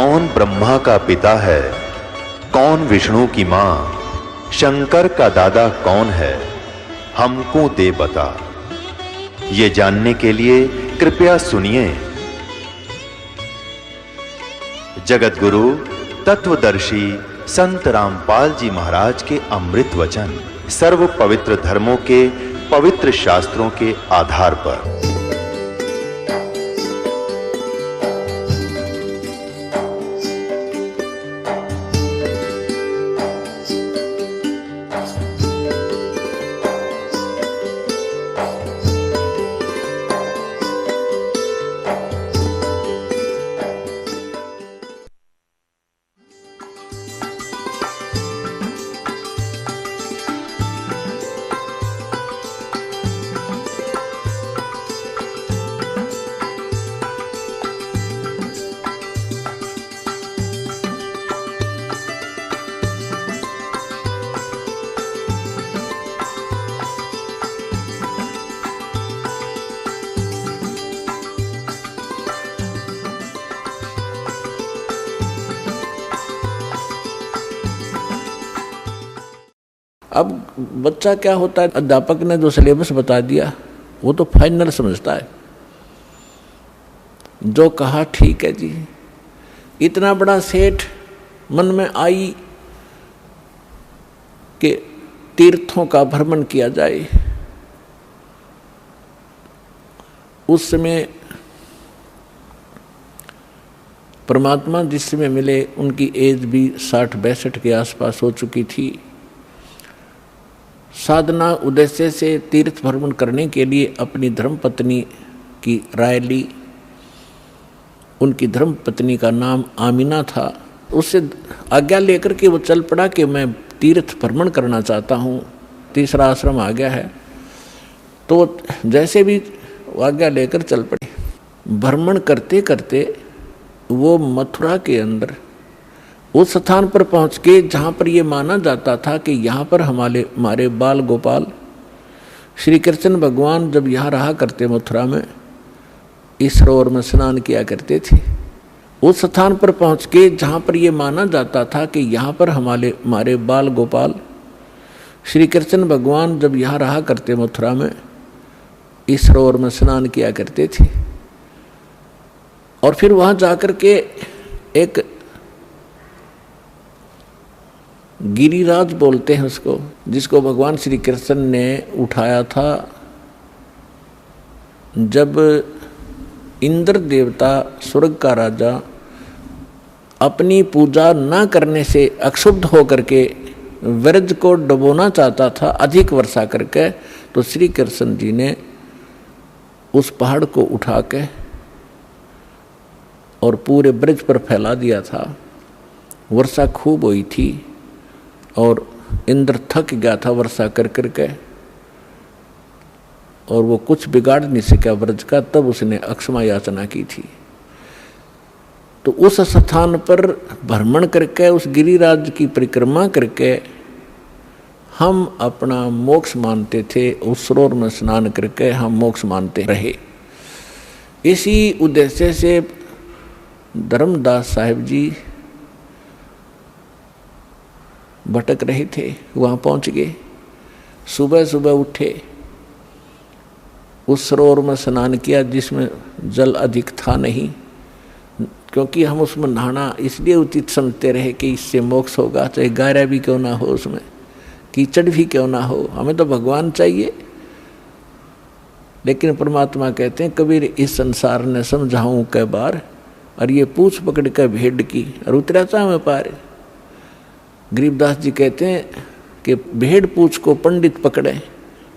कौन ब्रह्मा का पिता है, कौन विष्णु की मां, शंकर का दादा कौन है, हमको दे बता। ये जानने के लिए कृपया सुनिए। जगत गुरु तत्वदर्शी संत रामपाल जी महाराज के अमृत वचन सर्व पवित्र धर्मों के पवित्र शास्त्रों के आधार पर। अब बच्चा क्या होता है, अध्यापक ने जो सिलेबस बता दिया वो तो फाइनल समझता है, जो कहा ठीक है जी। इतना बड़ा सेठ मन में आई कि तीर्थों का भ्रमण किया जाए। उस समय परमात्मा जिस समय मिले उनकी एज भी 60-62 के आसपास हो चुकी थी। साधना उद्देश्य से तीर्थ भ्रमण करने के लिए अपनी धर्मपत्नी की राय ली। उनकी धर्मपत्नी का नाम आमिना था। उससे आज्ञा लेकर के वो चल पड़ा कि मैं तीर्थ भ्रमण करना चाहता हूँ, तीसरा आश्रम आ गया है। तो जैसे भी आज्ञा लेकर चल पड़े। भ्रमण करते करते वो मथुरा के अंदर उस स्थान पर पहुंच के जहाँ पर ये माना जाता था कि यहाँ पर हमारे बाल गोपाल श्री कृष्ण भगवान जब यहाँ रहा करते मथुरा में, इस सरोवर में स्नान किया करते थे। उस स्थान पर पहुंच के जहाँ पर ये माना जाता था कि यहाँ पर हमारे बाल गोपाल श्री कृष्ण भगवान जब यहाँ रहा करते मथुरा में, इस सरोवर में स्नान किया करते थे। और फिर वहाँ जाकर के एक गिरिराज बोलते हैं उसको, जिसको भगवान श्री कृष्ण ने उठाया था जब इंद्र देवता स्वर्ग का राजा अपनी पूजा न करने से अक्षुब्ध होकर के व्रज को डुबोना चाहता था अधिक वर्षा करके। तो श्री कृष्ण जी ने उस पहाड़ को उठा के और पूरे ब्रज पर फैला दिया था। वर्षा खूब हुई थी और इंद्र थक गया था वर्षा कर करके, और वो कुछ बिगाड़ नहीं सका ब्रज का। तब उसने अक्षमा याचना की थी। तो उस स्थान पर भ्रमण करके, उस गिरिराज की परिक्रमा करके हम अपना मोक्ष मानते थे। उस सरोवर में स्नान करके हम मोक्ष मानते रहे। इसी उद्देश्य से धर्मदास साहिब जी भटक रहे थे, वहाँ पहुँच गए। सुबह सुबह उठे, उस सरोवर में स्नान किया जिसमें जल अधिक था नहीं, क्योंकि हम उसमें नहाना इसलिए उचित समझते रहे कि इससे मोक्ष होगा, चाहे गहरा भी क्यों ना हो, उसमें कीचड़ भी क्यों ना हो, हमें तो भगवान चाहिए। लेकिन परमात्मा कहते हैं, कबीर इस संसार ने समझाऊं कै बार, और ये पूछ पकड़ कर भेड़ की और उतरा था मैं पार। गरीबदास जी कहते हैं कि भेड़ पूछ को पंडित पकड़े,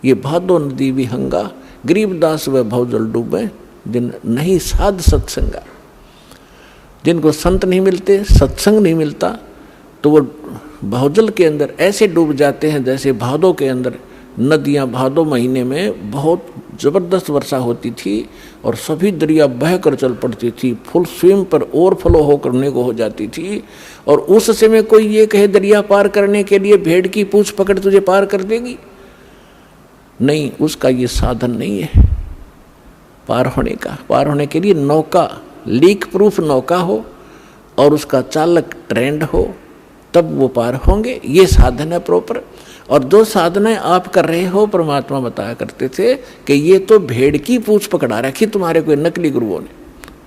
ये भादो नदी विहंगा, गरीबदास व भवजल डूबे, जिन नहीं साध सत्संगा। जिनको संत नहीं मिलते, सत्संग नहीं मिलता, तो वो भवजल के अंदर ऐसे डूब जाते हैं जैसे भादों के अंदर नदियाँ। भादों महीने में बहुत ज़बरदस्त वर्षा होती थी और सभी दरिया बह कर चल पड़ती थी, फुल स्विम पर ओवरफ्लो हो करने को हो जाती थी। और उस समय कोई ये कहे दरिया पार करने के लिए भेड़ की पूंछ पकड़ तुझे पार कर देगी, नहीं, उसका ये साधन नहीं है पार होने का। पार होने के लिए नौका, लीक प्रूफ नौका हो और उसका चालक ट्रेंड हो, तब वो पार होंगे। ये साधन है प्रॉपर। और जो साधनाएं आप कर रहे हो, परमात्मा बताया करते थे कि ये तो भेड़ की पूंछ पकड़ा रखी तुम्हारे कोई नकली गुरुओं ने,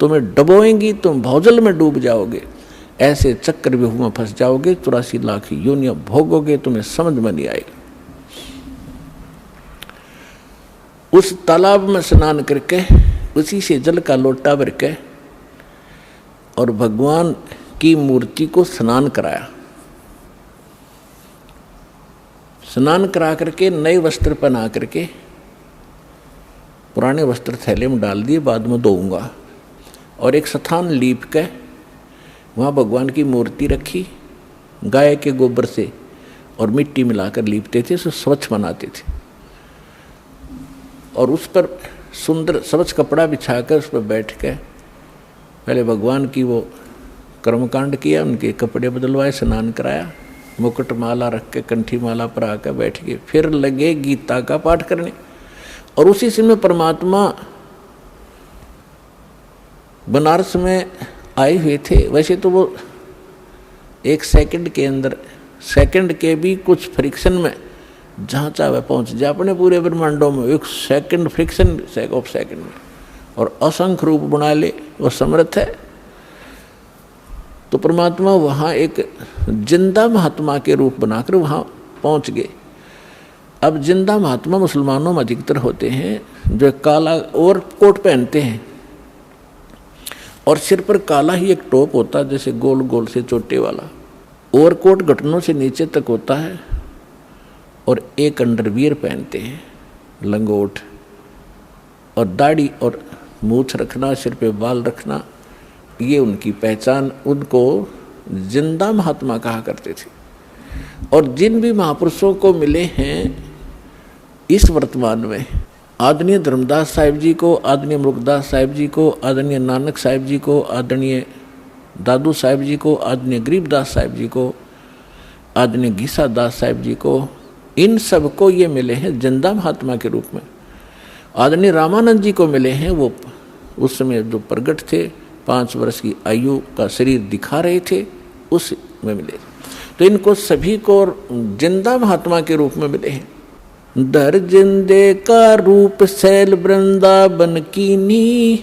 तुम्हें डबोएंगी, तुम भौजल में डूब जाओगे, ऐसे चक्रव्यूह में फंस जाओगे, 84 लाख योनियां भोगोगे, तुम्हें समझ में नहीं आएगा। उस तालाब में स्नान करके उसी से जल का लोटा भर के और भगवान की मूर्ति को स्नान कराया। स्नान करा करके नए वस्त्र पहना करके पुराने वस्त्र थैले में डाल दिए, बाद में धोऊंगा। और एक स्थान लीप के वहाँ भगवान की मूर्ति रखी, गाय के गोबर से और मिट्टी मिलाकर लीपते थे, उसे स्वच्छ बनाते थे। और उस पर सुंदर स्वच्छ कपड़ा बिछाकर उस पर बैठ के पहले भगवान की वो कर्मकांड किया, उनके कपड़े बदलवाए, स्नान कराया, मुकुट माला रख के कंठी माला पर आकर बैठ गए। फिर लगे गीता का पाठ करने। और उसी समय परमात्मा बनारस में आए हुए थे। वैसे तो वो 1 सेकंड के अंदर, सेकंड के भी कुछ फ्रिक्शन में जहाँ चाहे पहुँच जाए अपने पूरे ब्रह्मांडों में, 1 सेकंड फ्रिक्शन ऑफ सेकंड में, और असंख्य रूप बना ले, वो समर्थ है। तो परमात्मा वहाँ एक जिंदा महात्मा के रूप बनाकर वहाँ पहुँच गए। अब जिंदा महात्मा मुसलमानों में अधिकतर होते हैं जो काला और कोट पहनते हैं और सिर पर काला ही एक टोप होता है, जैसे गोल गोल से चोटे वाला। और कोट घुटनों से नीचे तक होता है और एक अंडरवियर पहनते हैं, लंगोट, और दाढ़ी और मूछ रखना, सिर पे बाल रखना, ये उनकी पहचान। उनको जिंदा महात्मा कहा करते थे। और जिन भी महापुरुषों को मिले हैं इस वर्तमान में, आदरणीय धर्मदास साहिब जी को, आदरणीय मुल्कदास साहिब जी को, आदरणीय नानक साहिब जी को, आदरणीय दादू साहिब जी को, आदरणीय गरीबदास साहिब जी को, आदरणीय घीसा दास साहिब जी को, इन सबको ये मिले हैं जिंदा महात्मा के रूप में। आदरणीय रामानंद जी को मिले हैं, वो उस समय जो प्रगट थे, 5 वर्ष की आयु का शरीर दिखा रहे थे, उस में मिले। तो इनको सभी को जिंदा महात्मा के रूप में मिले हैं। दर जिंदे का रूप शैल वृंदावन कीनी,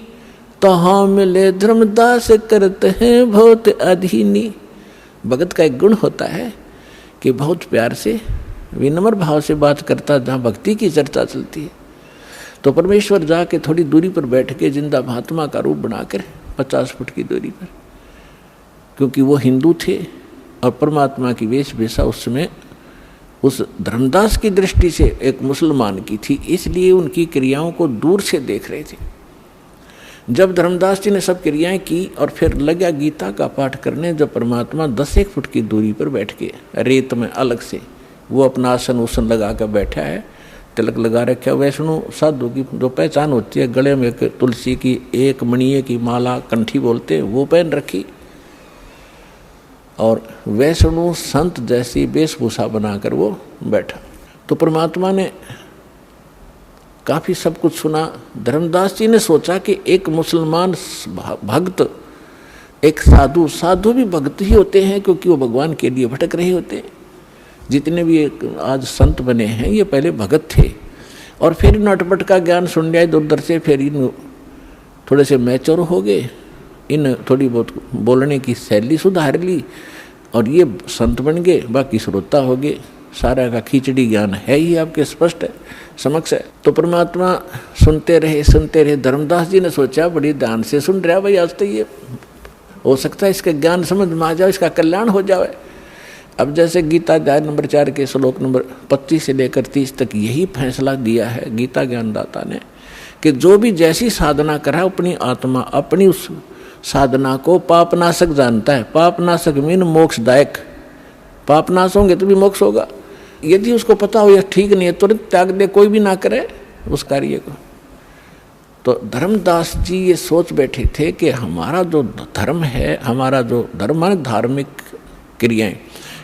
तहाँ मिले धर्मदास करते हैं बहुत अधीनी। भगत का एक गुण होता है कि बहुत प्यार से, विनम्र भाव से बात करता, जहाँ भक्ति की चर्चा चलती है। तो परमेश्वर जाके थोड़ी दूरी पर बैठ के जिंदा महात्मा का रूप बनाकर 50 फुट की दूरी पर, क्योंकि वो हिंदू थे और परमात्मा की वेशभूषा उस समय उस धर्मदास की दृष्टि से एक मुसलमान की थी, इसलिए उनकी क्रियाओं को दूर से देख रहे थे। जब धर्मदास जी ने सब क्रियाएं की और फिर लगा गीता का पाठ करने, जब परमात्मा 10 फुट की दूरी पर बैठ के रेत में अलग से वो अपना आसन उसन लगा कर बैठा है, तिलक लगा रखा। वैष्णो साधु की जो पहचान होती है, गले में एक तुलसी की एक मणिये की माला, कंठी बोलते हैं, वो पहन रखी, और वैष्णो संत जैसी वेशभूषा बनाकर वो बैठा। तो परमात्मा ने काफ़ी सब कुछ सुना। धर्मदास जी ने सोचा कि एक मुसलमान भक्त, एक साधु, साधु भी भक्त ही होते हैं, क्योंकि वो भगवान के लिए भटक रहे होते हैं। जितने भी आज संत बने हैं ये पहले भगत थे, और फिर नटपट का ज्ञान सुन लिया इधर उधर से, फिर इन थोड़े से मैच्योर हो गए, इन थोड़ी बहुत बोलने की शैली सुधार ली और ये संत बन गए, बाकी श्रोता हो गए। सारा का खिचड़ी ज्ञान है ही आपके स्पष्ट है, समक्ष है। तो परमात्मा सुनते रहे। धर्मदास जी ने सोचा बड़ी ध्यान से सुन रहा भाई, आज तो ये हो सकता है इसका ज्ञान समझ में आ जाए, इसका कल्याण हो जाए। अब जैसे गीता अध्याय नंबर 4 के श्लोक नंबर 25 से लेकर 30 तक यही फैसला दिया है गीता ज्ञानदाता ने कि जो भी जैसी साधना करा अपनी आत्मा अपनी उस साधना को पापनाशक जानता है। पापनाशक मीन मोक्षदायक। पापनाश होंगे तो भी मोक्ष होगा। यदि उसको पता हो यह ठीक नहीं है तुरंत त्याग दे, कोई भी ना करे उस कार्य को। तो धर्मदास जी ये सोच बैठे थे कि हमारा जो धर्म है, हमारा जो धर्म है धार्मिक क्रियाएं,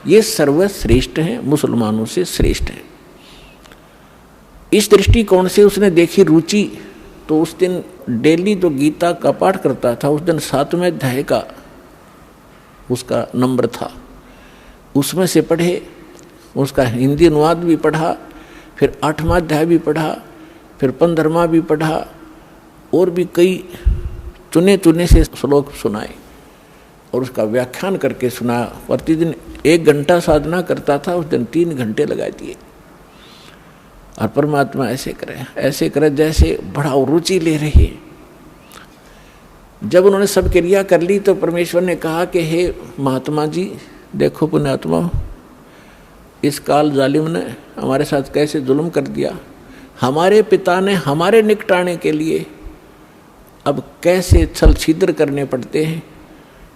ये सर्वश्रेष्ठ हैं, मुसलमानों से श्रेष्ठ हैं। इस दृष्टिकोण से उसने देखी रुचि। तो उस दिन डेली जो गीता का पाठ करता था, उस दिन 7वें अध्याय का उसका नंबर था, उसमें से पढ़े, उसका हिंदी अनुवाद भी पढ़ा, फिर 8वां अध्याय भी पढ़ा, फिर 15वां भी पढ़ा, और भी कई चुने चुने से श्लोक सुनाए और उसका व्याख्यान करके सुना। प्रतिदिन 1 घंटा साधना करता था, उस दिन 3 घंटे लगा दिए। और परमात्मा ऐसे करे जैसे बड़ा रुचि ले रही है। जब उन्होंने सब क्रिया कर ली तो परमेश्वर ने कहा कि हे महात्मा जी, देखो पुण्यात्मा, इस काल जालिम ने हमारे साथ कैसे जुल्म कर दिया। हमारे पिता ने हमारे निकटाने के लिए अब कैसे छल छिद्र करने पड़ते हैं,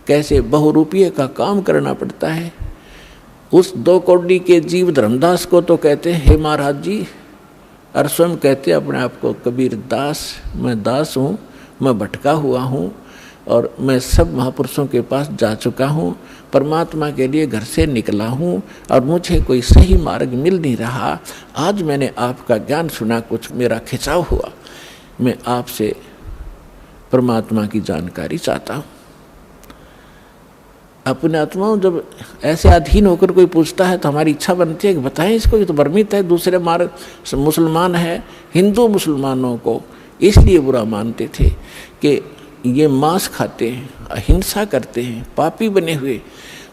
कैसे बहुरूपीय का काम करना पड़ता है। उस 2 कौड़ी के जीव धर्मदास को तो कहते हैं हे महाराज जी, और स्वयं कहते अपने आप को कबीर दास, मैं दास हूँ, मैं भटका हुआ हूँ और मैं सब महापुरुषों के पास जा चुका हूँ, परमात्मा के लिए घर से निकला हूँ और मुझे कोई सही मार्ग मिल नहीं रहा। आज मैंने आपका ज्ञान सुना, कुछ मेरा खिंचाव हुआ, मैं आपसे परमात्मा की जानकारी चाहता हूँ। अपने आत्माओं, जब ऐसे अधीन होकर कोई पूछता है तो हमारी इच्छा बनती है कि बताएं इसको, ये तो भ्रमित है, दूसरे मार्ग मुसलमान है। हिंदू मुसलमानों को इसलिए बुरा मानते थे कि ये मांस खाते हैं, अहिंसा करते हैं, पापी बने हुए।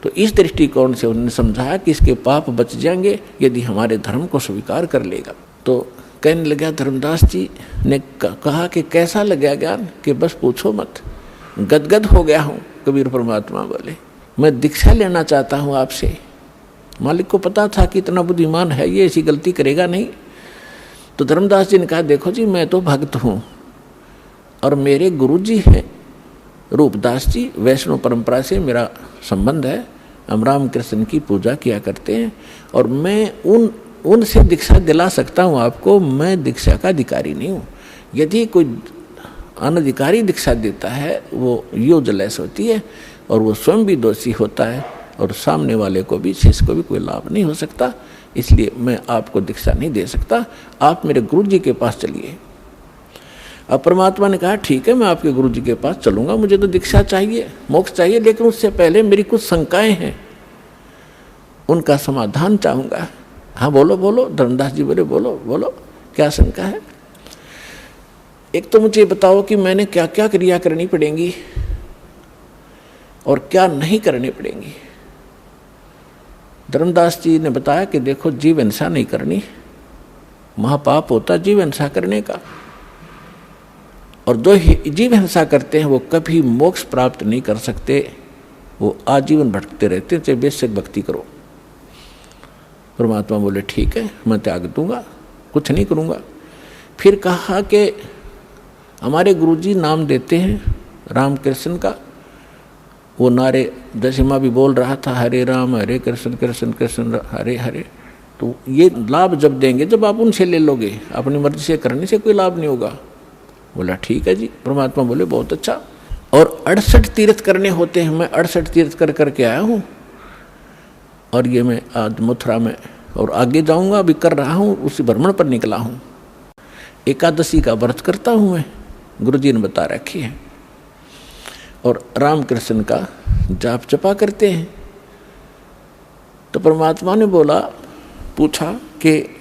तो इस दृष्टिकोण से उन्होंने समझाया कि इसके पाप बच जाएंगे यदि हमारे धर्म को स्वीकार कर लेगा। तो कहने लगा, धर्मदास जी ने कहा कि कैसा लगा ज्ञान, कि बस पूछो मत, गदगद हो गया हूँ। कबीर परमात्मा बोले, मैं दीक्षा लेना चाहता हूँ आपसे। मालिक को पता था कि इतना बुद्धिमान है, ये ऐसी गलती करेगा नहीं। तो धर्मदास जी ने कहा, देखो जी, मैं तो भक्त हूँ और मेरे गुरु जी हैं रूपदास जी, वैष्णव परंपरा से मेरा संबंध है, हम रामकृष्ण की पूजा किया करते हैं और मैं उनसे दीक्षा दिला सकता हूँ आपको। मैं दीक्षा का अधिकारी नहीं हूँ। यदि कोई अनधिकारी दीक्षा देता है वो यूजलेस होती है और वो स्वयं भी दोषी होता है और सामने वाले को भी, शिष्य को भी कोई लाभ नहीं हो सकता। इसलिए मैं आपको दीक्षा नहीं दे सकता, आप मेरे गुरु जी के पास चलिए। अब परमात्मा ने कहा, ठीक है, मैं आपके गुरु जी के पास चलूंगा, मुझे तो दीक्षा चाहिए, मोक्ष चाहिए, लेकिन उससे पहले मेरी कुछ शंकाएं हैं, उनका समाधान चाहूंगा। हाँ बोलो बोलो। धर्मदास जी बोले, बोलो बोलो, क्या शंका है? एक तो मुझे बताओ कि मैंने क्या क्या क्रिया करनी पड़ेंगी और क्या नहीं करनी पड़ेंगी। धर्मदास जी ने बताया कि देखो, जीव हिंसा नहीं करनी, महापाप होता जीव हिंसा करने का, और जो जीव हिंसा करते हैं वो कभी मोक्ष प्राप्त नहीं कर सकते, वो आजीवन भटकते रहते हैं, चाहे बेशक भक्ति करो। परमात्मा बोले, ठीक है, मैं त्याग दूंगा, कुछ नहीं करूंगा। फिर कहा कि हमारे गुरुजी नाम देते हैं रामकृष्ण का, वो नारे दशमा भी बोल रहा था, हरे राम हरे कृष्ण कृष्ण कृष्ण हरे हरे। तो ये लाभ जब देंगे जब आप उनसे ले लोगे, अपनी मर्जी से करने से कोई लाभ नहीं होगा। बोला, ठीक है जी। परमात्मा बोले, बहुत अच्छा। और 68 तीर्थ करने होते हैं, मैं 68 तीर्थ कर करके आया हूँ और ये मैं आज मथुरा में और आगे जाऊँगा, अभी कर रहा हूँ, उसी भ्रमण पर निकला हूँ। एकादशी का व्रत करता हूँ मैं, गुरुजी ने बता रखी है, और रामकृष्ण का जाप जपा करते हैं। तो परमात्मा ने बोला, पूछा कि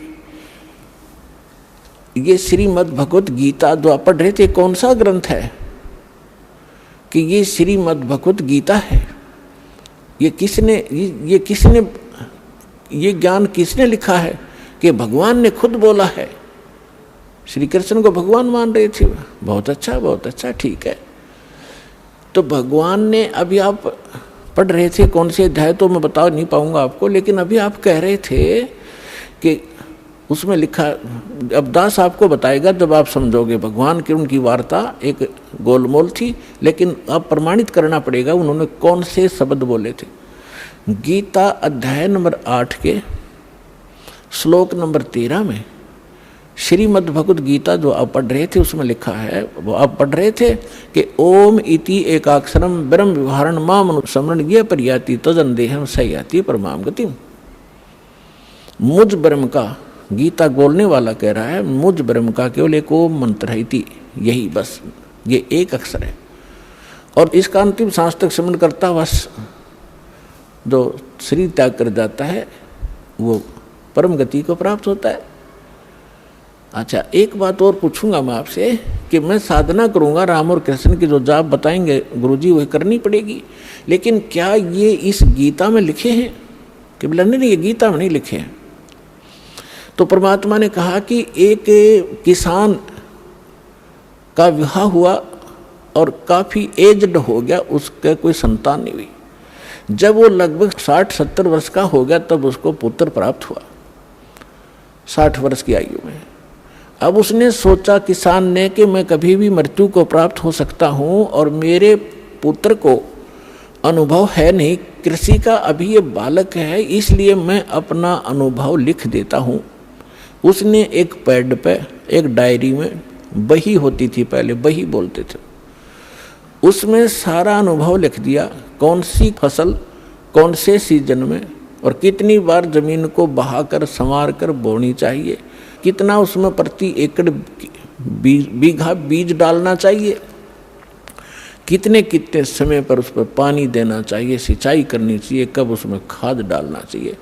ये श्रीमद् भगवत गीता जो आप पढ़ रहे थे, कौन सा ग्रंथ है? कि ये श्रीमद् भगवत गीता है। ये किसने ये ज्ञान किसने लिखा है? कि भगवान ने खुद बोला है। श्री कृष्ण को भगवान मान रहे थे। बहुत अच्छा, बहुत अच्छा, ठीक है। तो भगवान ने, अभी आप पढ़ रहे थे कौन से अध्याय तो मैं बता नहीं पाऊंगा आपको, लेकिन अभी आप कह रहे थे कि उसमें लिखा, अब दास आपको बताएगा जब आप समझोगे। भगवान की उनकी वार्ता एक गोलमोल थी, लेकिन अब प्रमाणित करना पड़ेगा उन्होंने कौन से शब्द बोले थे। गीता अध्याय नंबर 8 के श्लोक नंबर 13 में श्रीमद् भगवत गीता जो आप पढ़ रहे थे उसमें लिखा है, वो आप पढ़ रहे थे कि ओम इति एकाक्षरम ब्रह्म विहारण माम समरण ये परियाति तजन देहम सयाति परमाम गतिम। मुझ ब्रह्म का, गीता बोलने वाला कह रहा है, मुझ ब्रह्म का केवल एक ओम मंत्र है, इति, यही बस, ये एक अक्षर है। और इसका अंतिम सांस तक स्मरण करता हुआ जो शरीर त्याग कर जाता है वो परम गति को प्राप्त होता है। अच्छा, एक बात और पूछूंगा मैं आपसे कि मैं साधना करूंगा, राम और कृष्ण की जो जाप बताएंगे गुरुजी वही करनी पड़ेगी, लेकिन क्या ये इस गीता में लिखे हैं? कि बोला नहीं, ये गीता में नहीं लिखे हैं। तो परमात्मा ने कहा कि एक किसान का विवाह हुआ और काफ़ी एज्ड हो गया, उसका कोई संतान नहीं हुई। जब वो लगभग 60-70 वर्ष का हो गया तब उसको पुत्र प्राप्त हुआ, 60 वर्ष की आयु में। अब उसने सोचा किसान ने कि मैं कभी भी मृत्यु को प्राप्त हो सकता हूँ और मेरे पुत्र को अनुभव है नहीं कृषि का, अभी ये बालक है, इसलिए मैं अपना अनुभव लिख देता हूँ। उसने एक पैड पे, एक डायरी में, बही होती थी पहले, बही बोलते थे, उसमें सारा अनुभव लिख दिया। कौन सी फसल कौन से सीजन में और कितनी बार जमीन को बहाकर संवार कर बोनी चाहिए, कितना उसमें प्रति एकड़ बीघा बीज डालना चाहिए, कितने कितने समय पर उस पर पानी देना चाहिए, सिंचाई करनी चाहिए, कब उसमें खाद डालना चाहिए,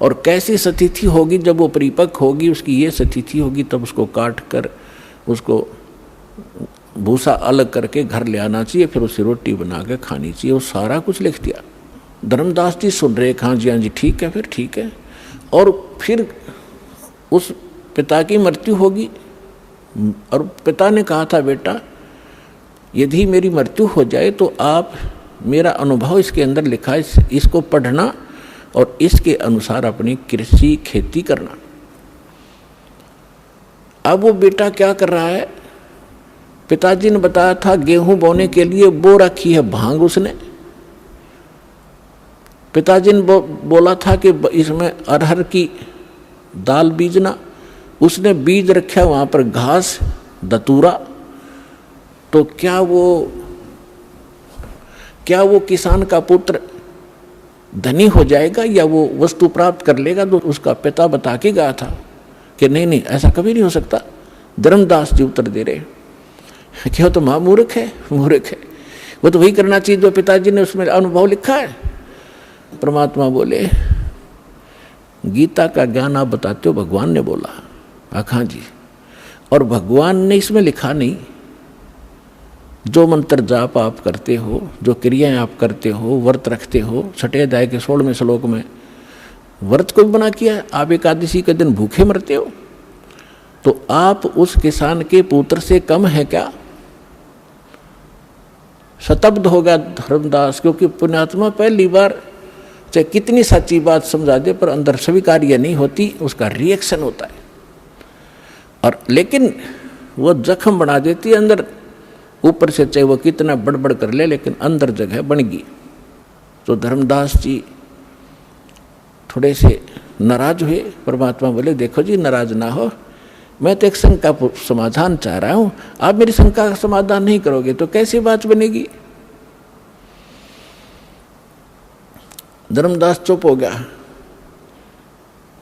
और कैसी स्थिति होगी जब वो परिपक्व होगी, उसकी ये स्थिति होगी, तब उसको काट कर उसको भूसा अलग करके घर ले आना चाहिए, फिर उसे रोटी बना के खानी चाहिए। वो सारा कुछ लिख दिया। धर्मदास जी सुन रहे, हाँ जी ठीक है, फिर ठीक है। और फिर उस पिता की मृत्यु होगी और पिता ने कहा था, बेटा यदि मेरी मृत्यु हो जाए तो आप मेरा अनुभव इसके अंदर लिखा है, इसको पढ़ना और इसके अनुसार अपनी कृषि खेती करना। अब वो बेटा क्या कर रहा है, पिताजी ने बताया था गेहूं बोने के लिए बो रखी है भांग उसने। पिताजी ने बोला था कि इसमें अरहर की दाल बीजना, उसने बीज रखा वहाँ पर घास दतूरा। तो क्या वो किसान का पुत्र धनी हो जाएगा या वो वस्तु प्राप्त कर लेगा? तो उसका पिता बता के गया था कि नहीं, ऐसा कभी नहीं हो सकता। धर्मदास जी उत्तर दे रहे कि वो तो मूर्ख है, वो तो वही करना चाहिए जो पिताजी ने उसमें अनुभव लिखा है। परमात्मा बोले, गीता का ज्ञान आप बताते हो, भगवान ने बोला। हाँ जी, और भगवान ने इसमें लिखा नहीं, जो मंत्र जाप आप करते हो, जो क्रियाएं आप करते हो, व्रत रखते हो, छठे अध्याय के 16वें श्लोक में व्रत को भी बना किया है। आप एकादशी के दिन भूखे मरते हो, तो आप उस किसान के पुत्र से कम है क्या? शतब्द हो गया धर्मदास, क्योंकि पुण्यात्मा पहली बार चाहे कितनी सच्ची बात समझा दे पर अंदर स्वीकार्य नहीं होती, उसका रिएक्शन होता है। और लेकिन वो जख्म बना देती है अंदर, ऊपर से चाहे वो कितना बड़बड़ कर ले, लेकिन अंदर जगह बन गई। तो धर्मदास जी थोड़े से नाराज हुए। परमात्मा बोले, देखो जी नाराज ना हो, मैं तो एक शंका का समाधान चाह रहा हूं, आप मेरी शंका का समाधान नहीं करोगे तो कैसी बात बनेगी? धर्मदास चुप हो गया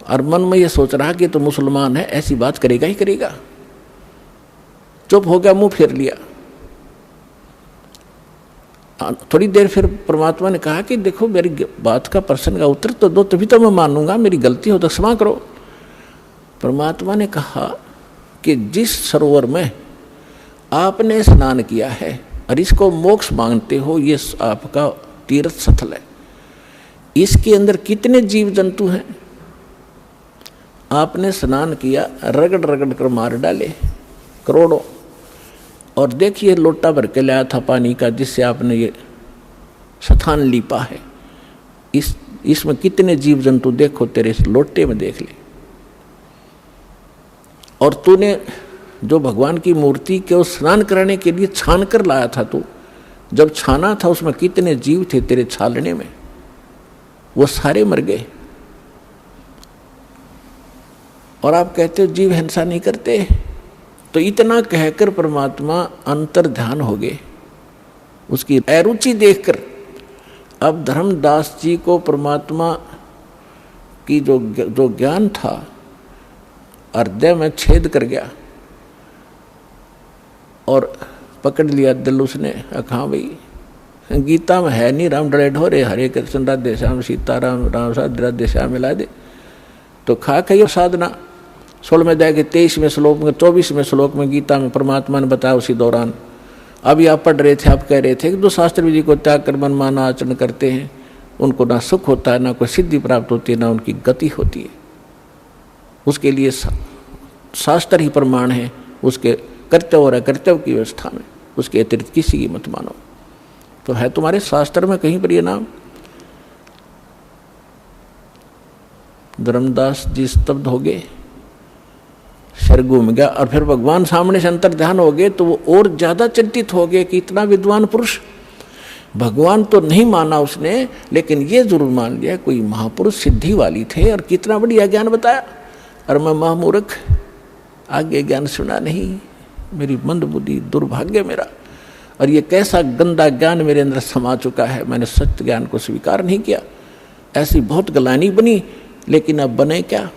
और मन में ये सोच रहा कि तो मुसलमान है, ऐसी बात करेगा ही करेगा। चुप हो गया, मुंह फेर लिया। थोड़ी देर फिर परमात्मा ने कहा कि देखो मेरी बात का प्रश्न का उत्तर तो दो, तभी तो मैं मानूंगा, मेरी गलती हो तो क्षमा करो। परमात्मा ने कहा कि जिस सरोवर में आपने स्नान किया है और इसको मोक्ष मांगते हो, ये आपका तीर्थ स्थल है, इसके अंदर कितने जीव जंतु हैं? आपने स्नान किया, रगड़ रगड़ कर मार डाले करोड़ों, और देखिए लोटा भर के लाया था पानी का जिससे आपने ये स्थान लीपा है, इसमें कितने जीव जंतु देखो, तेरे इस लोटे में देख ले। और तूने जो भगवान की मूर्ति के स्नान कराने के लिए छान कर लाया था, तू जब छाना था उसमें कितने जीव थे तेरे छालने में, वो सारे मर गए। और आप कहते हो जीव हिंसा नहीं करते? तो इतना कहकर परमात्मा अंतर ध्यान हो गए उसकी अरुचि देखकर। अब धर्मदास जी को परमात्मा की जो ज्ञान था हृदय में छेद कर गया और पकड़ लिया दिल उसने। हाँ भाई, गीता में है नहीं, राम डरे ढोरे हरे कृष्ण राधे श्याम सीताराम राम साधे राधे श्याम मिला दे। तो खा खइयो साधना 16वें अध्याय के 23वें श्लोक में 24वें श्लोक में गीता में परमात्मा ने बताया उसी दौरान। अभी आप पढ़ रहे थे, आप कह रहे थे कि जो शास्त्र विधि को त्याग कर मनमाना आचरण करते हैं उनको ना सुख होता है, ना कोई सिद्धि प्राप्त होती है, ना उनकी गति होती है। उसके लिए शास्त्र ही प्रमाण है, उसके कर्तव्य और अकर्तव्य की व्यवस्था में, उसके अतिरिक्त किसी की मत मानो। तो है तुम्हारे शास्त्र में कहीं पर ये नाम? धर्मदास जी स्तब्ध हो गए, सर घूम गया। और फिर भगवान सामने से अंतर ध्यान हो गए तो वो और ज्यादा चिंतित हो गए कि इतना विद्वान पुरुष, भगवान तो नहीं माना उसने, लेकिन ये जरूर मान लिया कोई महापुरुष सिद्धि वाली थे और कितना बढ़िया ज्ञान बताया, और मैं महामूर्ख आगे ज्ञान सुना नहीं, मेरी मंद बुद्धि, दुर्भाग्य मेरा। और ये कैसा गंदा ज्ञान मेरे अंदर समा चुका है, मैंने सत्य ज्ञान को स्वीकार नहीं किया। ऐसी बहुत गलानी बनी, लेकिन अब बने क्या?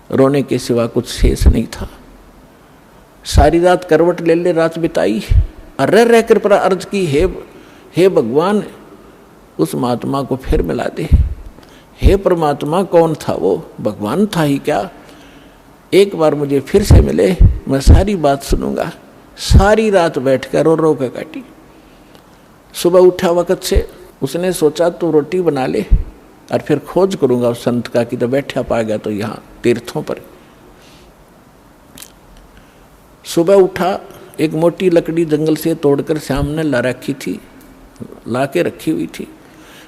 रोने के सिवा कुछ शेष नहीं था। सारी रात करवट ले ले रात बिताई और रह कर पर अर्ज की, हे भगवान उस महात्मा को फिर मिला दे। हे परमात्मा, कौन था वो? भगवान था ही क्या? एक बार मुझे फिर से मिले, मैं सारी बात सुनूंगा। सारी रात बैठकर रो रो कर काटी। सुबह उठा वक्त से उसने सोचा तो रोटी बना ले और फिर खोज करूंगा उस संत का कि तो बैठा पा गया तो यहाँ तीर्थों पर। सुबह उठा, एक मोटी लकड़ी जंगल से तोड़कर श्याम ने ला रखी थी, ला के रखी हुई थी।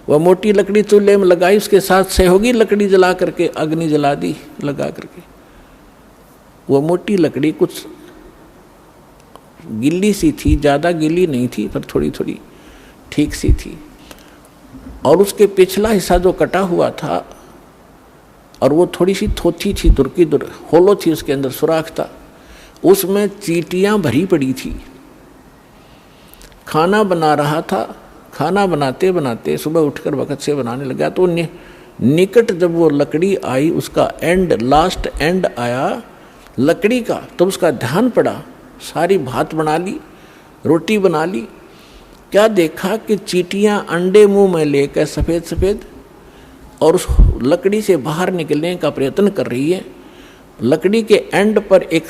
वह मोटी लकड़ी चूल्हे में लगाई, उसके साथ सहयोगी लकड़ी जला करके अग्नि जला दी लगा करके। वह मोटी लकड़ी कुछ गिल्ली सी थी, ज़्यादा गिल्ली नहीं थी पर थोड़ी थोड़ी ठीक सी थी। और उसके पिछला हिस्सा जो कटा हुआ था और वो थोड़ी सी थोथी थी, दुर की दुर होलो थी, उसके अंदर सुराख था, उसमें चींटियां भरी पड़ी थी। खाना बना रहा था, खाना बनाते बनाते सुबह उठकर वक्त से बनाने लगा तो निकट जब वो लकड़ी आई, उसका एंड, लास्ट एंड आया लकड़ी का, तो उसका ध्यान पड़ा। सारी भात बना ली, रोटी बना ली, क्या देखा कि चींटियां अंडे मुंह में लेकर सफ़ेद सफ़ेद और उस लकड़ी से बाहर निकलने का प्रयत्न कर रही है। लकड़ी के एंड पर एक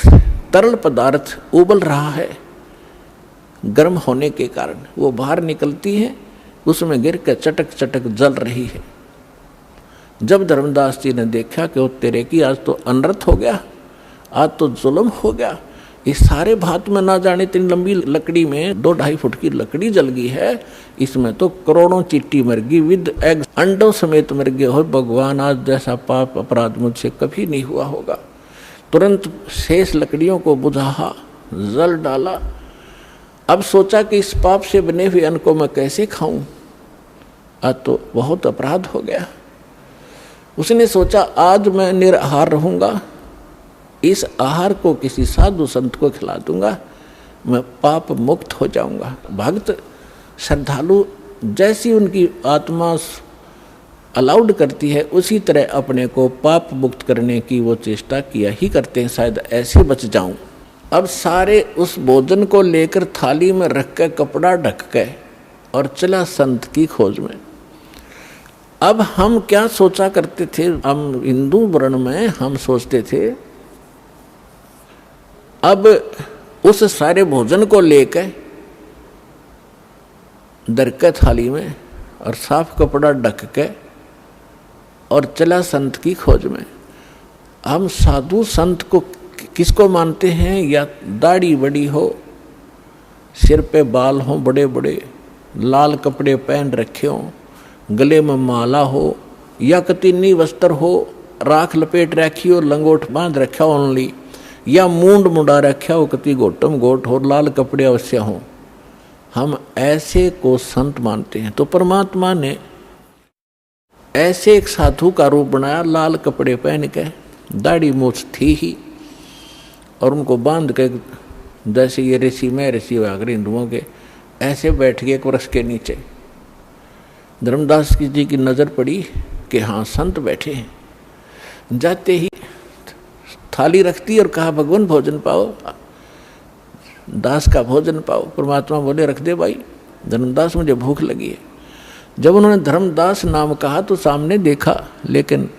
तरल पदार्थ उबल रहा है, गर्म होने के कारण वो बाहर निकलती है, उसमें गिर कर चटक चटक जल रही है। जब धर्मदास जी ने देखा कि वो तेरे की आज तो अनर्थ हो गया, आज तो जुल्म हो गया, इस सारे भात में ना जाने इतनी लंबी लकड़ी में 2-2.5 फुट की लकड़ी जल गई है, इसमें तो करोड़ों चींटी मर गई विद एग, अंडों समेत मर गए हो। भगवान, आज जैसा पाप अपराध मुझसे कभी नहीं हुआ होगा। तुरंत शेष लकड़ियों को बुझा, जल डाला। अब सोचा कि इस पाप से बने हुए अन्न को मैं कैसे खाऊं, आज तो बहुत अपराध हो गया। उसने सोचा आज मैं निराहार रहूंगा, इस आहार को किसी साधु संत को खिला दूंगा, मैं पाप मुक्त हो जाऊंगा। भक्त श्रद्धालु जैसी उनकी आत्मा अलाउड करती है, उसी तरह अपने को पाप मुक्त करने की वो चेष्टा किया ही करते हैं, शायद ऐसे बच जाऊं। अब सारे उस भोजन को लेकर थाली में रख के कपड़ा ढक के और चला संत की खोज में। अब हम क्या सोचा करते थे, हम हिंदू वर्ण में हम सोचते थे अब उस सारे भोजन को लेकर दरके थाली में और साफ कपड़ा ढक के और चला संत की खोज में। हम साधु संत को किसको मानते हैं? या दाढ़ी बड़ी हो, सिर पे बाल हो बड़े बड़े, लाल कपड़े पहन रखे हो, गले में माला हो, या कतीनी वस्त्र हो, राख लपेट रखी हो, लंगोट बांध रखा हो ओनली, या मूंड मुंडा रखा हो, कति गोटम गोट हो, लाल कपड़े अवश्य हो, हम ऐसे को संत मानते हैं। तो परमात्मा ने ऐसे एक साधु का रूप बनाया, लाल कपड़े पहन के, दाढ़ी मूछ थी ही, और उनको बांध के जैसे ये ऋषि में ऋषि वागर हिंदुओं के ऐसे बैठ गए एक वृक्ष के नीचे। धर्मदास जी की नज़र पड़ी कि हाँ संत बैठे हैं। जाते ही थाली रखती और कहा भगवान भोजन पाओ, दास का भोजन पाओ। परमात्मा बोले रख दे भाई, धर्मदास मुझे भूख लगी है। जब उन्होंने धर्मदास नाम कहा तो सामने देखा, लेकिन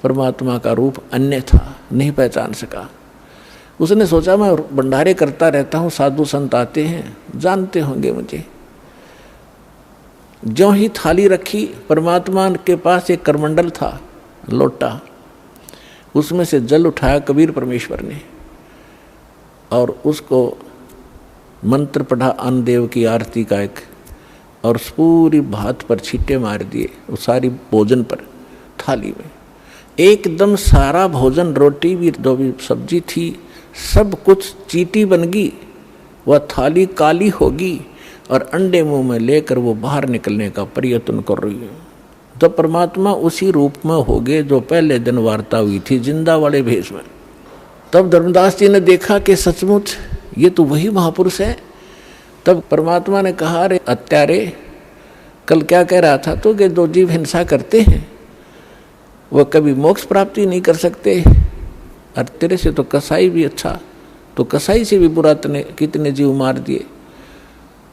परमात्मा का रूप अन्य था, नहीं पहचान सका। उसने सोचा मैं भंडारे करता रहता हूँ, साधु संत आते हैं, जानते होंगे मुझे। ज्यों ही थाली रखी, परमात्मा के पास एक करमंडल था, लोटा, उसमें से जल उठाया कबीर परमेश्वर ने और उसको मंत्र पढ़ा अन्नदेव की आरती का एक, और उस पूरी भात पर छींटे मार दिए, उस सारी भोजन पर, थाली में एकदम सारा भोजन, रोटी भी, दो भी सब्जी थी, सब कुछ चीटी बन गई। वह थाली काली होगी और अंडे मुंह में लेकर वो बाहर निकलने का प्रयत्न कर रही है। तो परमात्मा उसी रूप में हो गए जो पहले दिन वार्ता हुई थी, जिंदा वाले भेष में। तब धर्मदास जी ने देखा कि सचमुच ये तो वही महापुरुष है। तब परमात्मा ने कहा, अरे अत्यारे, कल क्या कह रहा था तो कि जो जीव हिंसा करते हैं वह कभी मोक्ष प्राप्ति नहीं कर सकते, और तेरे से तो कसाई भी अच्छा, तो कसाई से भी बुरा तने कितने जीव मार दिए।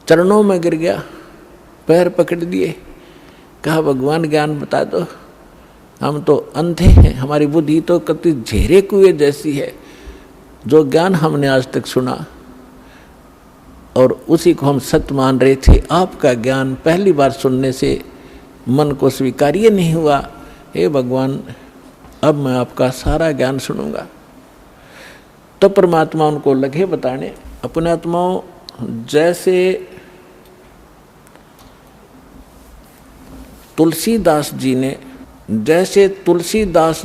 चरणों में गिर गया, पैर पकड़ दिए, कहा भगवान ज्ञान बता दो, हम तो अंधे हैं, हमारी बुद्धि तो कति झेरे कुएं जैसी है। जो ज्ञान हमने आज तक सुना और उसी को हम सत्य मान रहे थे, आपका ज्ञान पहली बार सुनने से मन को स्वीकार्य नहीं हुआ। हे भगवान, अब मैं आपका सारा ज्ञान सुनूंगा। तो परमात्मा उनको लगे बताने, अपने आत्माओं, जैसे तुलसीदास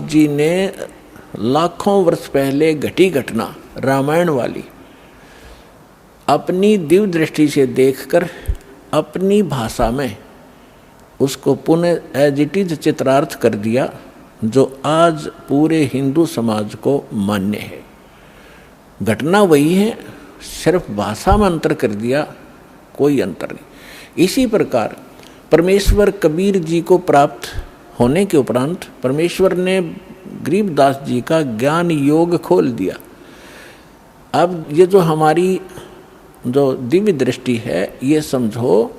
जी ने लाखों वर्ष पहले घटी घटना रामायण वाली अपनी दिव्य दृष्टि से देखकर अपनी भाषा में उसको पुनः एज इट इज चित्रार्थ कर दिया, जो आज पूरे हिंदू समाज को मान्य है। घटना वही है, सिर्फ भाषा में अंतर कर दिया, कोई अंतर नहीं। इसी प्रकार परमेश्वर कबीर जी को प्राप्त होने के उपरांत परमेश्वर ने गरीबदास जी का ज्ञान योग खोल दिया। अब ये जो हमारी जो दिव्य दृष्टि है, ये समझो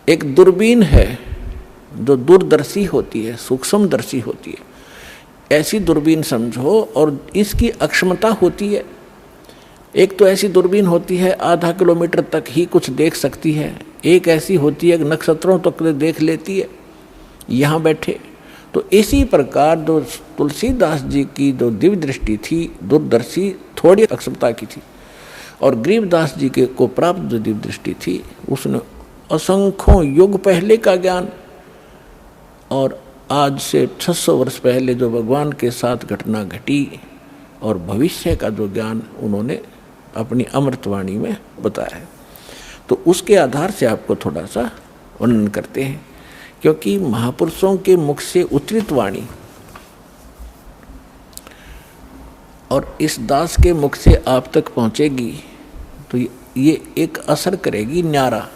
एक दूरबीन है जो दूरदर्शी होती है, सूक्ष्मदर्शी होती है, ऐसी दूरबीन समझो। और इसकी अक्षमता होती है। एक तो ऐसी दूरबीन होती है आधा किलोमीटर तक ही कुछ देख सकती है, एक ऐसी होती है नक्षत्रों तक देख लेती है यहाँ बैठे। तो इसी प्रकार जो तुलसीदास जी की जो दिव्य दृष्टि थी, दूरदर्शी, थोड़ी अक्षमता की थी, और गरीबदास जी के को प्राप्त जो दिव्य दृष्टि थी, उसने असंख्यों युग पहले का ज्ञान और आज से 600 वर्ष पहले जो भगवान के साथ घटना घटी और भविष्य का जो ज्ञान उन्होंने अपनी अमृतवाणी में बताया है। तो उसके आधार से आपको थोड़ा सा वर्णन करते हैं, क्योंकि महापुरुषों के मुख से उतरित वाणी और इस दास के मुख से आप तक पहुंचेगी तो ये एक असर करेगी न्यारा।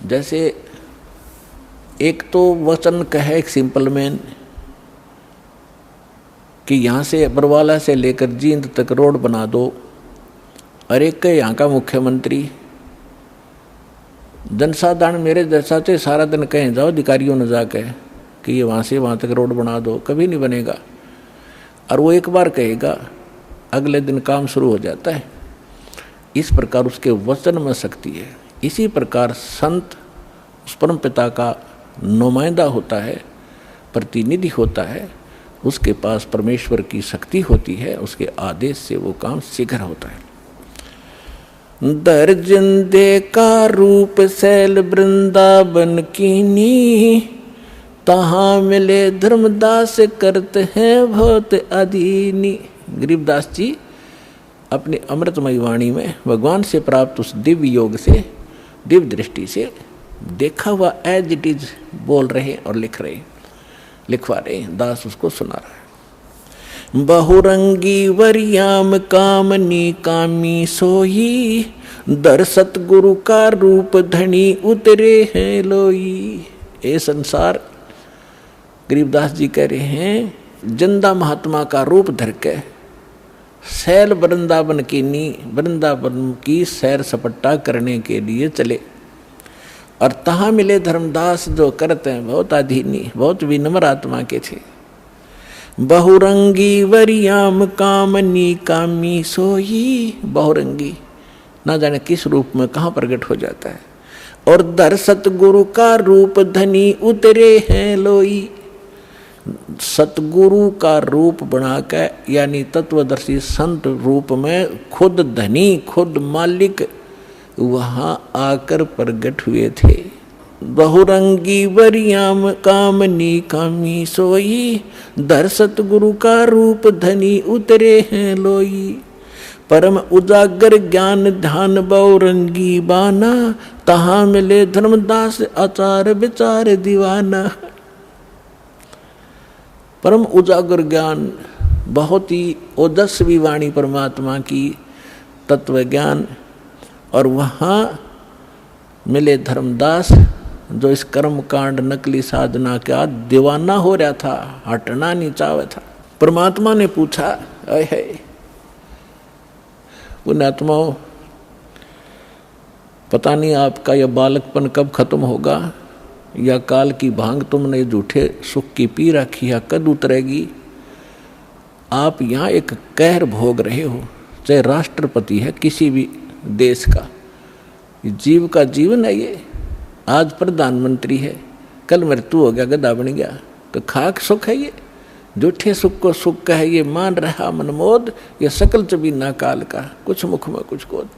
जैसे एक तो वचन कहे एक सिंपल मैन कि यहाँ से बरवाला से लेकर जींद तक रोड बना दो, और एक के यहाँ का मुख्यमंत्री, जनसाधारण मेरे जैसा तो सारा दिन कहें जाओ अधिकारियों ने जाके कि ये वहाँ से वहाँ तक रोड बना दो, कभी नहीं बनेगा। और वो एक बार कहेगा, अगले दिन काम शुरू हो जाता है। इस प्रकार उसके वचन में शक्ति है। इसी प्रकार संत उस परम पिता का नुमाइंदा होता है, प्रतिनिधि होता है, उसके पास परमेश्वर की शक्ति होती है, उसके आदेश से वो काम शीघ्र होता है। दर्जन दे का रूप शैल वृंदावन कीनी, तहाँ मिले धर्मदास करते हैं बहुत अधीनी। गरीबदास जी अपनी अमृतमयी वाणी में भगवान से प्राप्त उस दिव्य योग से, दिव्य दृष्टि से देखा हुआ एज इट इज बोल रहे और लिखवा रहे। दास उसको सुना रहा है। बहुरंगी वरियाम कामनी कामी सोई, दर सतगुरु का रूप धनी उतरे हैं लोई। ये संसार, गरीबदास जी कह रहे हैं, जिंदा महात्मा का रूप धर के शैल वृंदावन वृंदावन की सैर सपट्टा करने के लिए चले। और तहाँ मिले धर्मदास जो करते हैं बहुत अधीनी, बहुत विनम्र आत्मा के थे। बहुरंगी वरियाम कामनी कामी सोई, बहुरंगी ना जाने किस रूप में कहाँ प्रकट हो जाता है। और दर सतगुरु का रूप धनी उतरे हैं लोई, सतगुरु का रूप बनाकर यानी तत्वदर्शी संत रूप में खुद धनी खुद मालिक वहाँ आकर प्रकट हुए थे। बहुरंगी वरियाम कामनी कामी सोई, दर सतगुरु का रूप धनी उतरे हैं लोई। परम उजागर ज्ञान ध्यान बहुरंगी बाना, तहाँ मिले धर्मदास आचार विचार दीवाना। परम उजागर ज्ञान, बहुत ही ओजस्वी वाणी परमात्मा की, तत्व ज्ञान। और वहाँ मिले धर्मदास जो इस कर्म कांड नकली साधना का दीवाना हो रहा था, हटना नहीं चाहता था। परमात्मा ने पूछा, है पुण्यात्माओं, पता नहीं आपका यह बालकपन कब खत्म होगा, या काल की भांग तुमने झूठे सुख की पी रखी है कद उतरेगी। आप यहाँ एक कहर भोग रहे हो, चाहे राष्ट्रपति है किसी भी देश का, जीव का जीवन है ये। आज प्रधानमंत्री है, कल मृत्यु हो गया, गधा बन गया, तो खाक सुख है ये। झूठे सुख को सुख कहे ये मान रहा मनमोद, ये सकल चबीना काल का, कुछ मुख में कुछ कोद।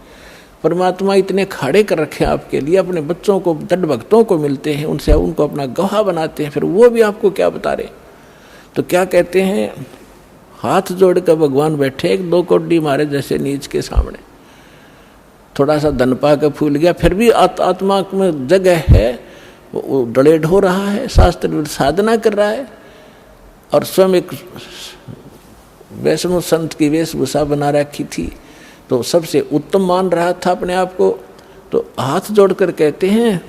परमात्मा इतने खाड़े कर रखे हैं आपके लिए, अपने बच्चों को दृढ़ भक्तों को मिलते हैं, उनसे उनको अपना गवाह बनाते हैं, फिर वो भी आपको क्या बता रहे। तो क्या कहते हैं, हाथ जोड़ कर भगवान बैठे एक दो कोडी मारे जैसे नीच के सामने। थोड़ा सा धन पा के फूल गया, फिर भी आत्मा में जगह है, वो डले ढो रहा है, शास्त्र साधना कर रहा है, और स्वयं एक वैष्णव संत की वेशभूषा बना रखी थी, तो सबसे उत्तम मान रहा था अपने आप को। तो हाथ जोड़कर कहते हैं,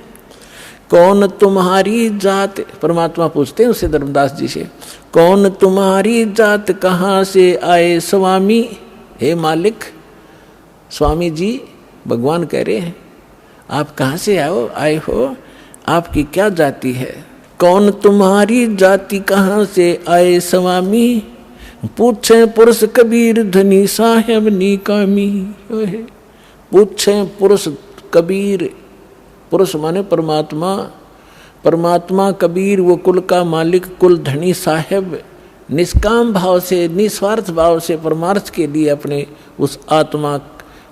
कौन तुम्हारी जात, परमात्मा पूछते हैं उससे धर्मदास जी से, कौन तुम्हारी जात कहाँ से आए स्वामी। हे मालिक, स्वामी जी भगवान कह रहे हैं, आप कहाँ से आए हो, आपकी क्या जाति है। कौन तुम्हारी जाति कहाँ से आए स्वामी, पूछे पुरुष कबीर धनी साहेब निकामी। पूछे पुरुष कबीर, पुरुष माने परमात्मा, परमात्मा कबीर वो कुल का मालिक, कुल धनी साहेब निष्काम भाव से निस्वार्थ भाव से परमार्थ के लिए अपने उस आत्मा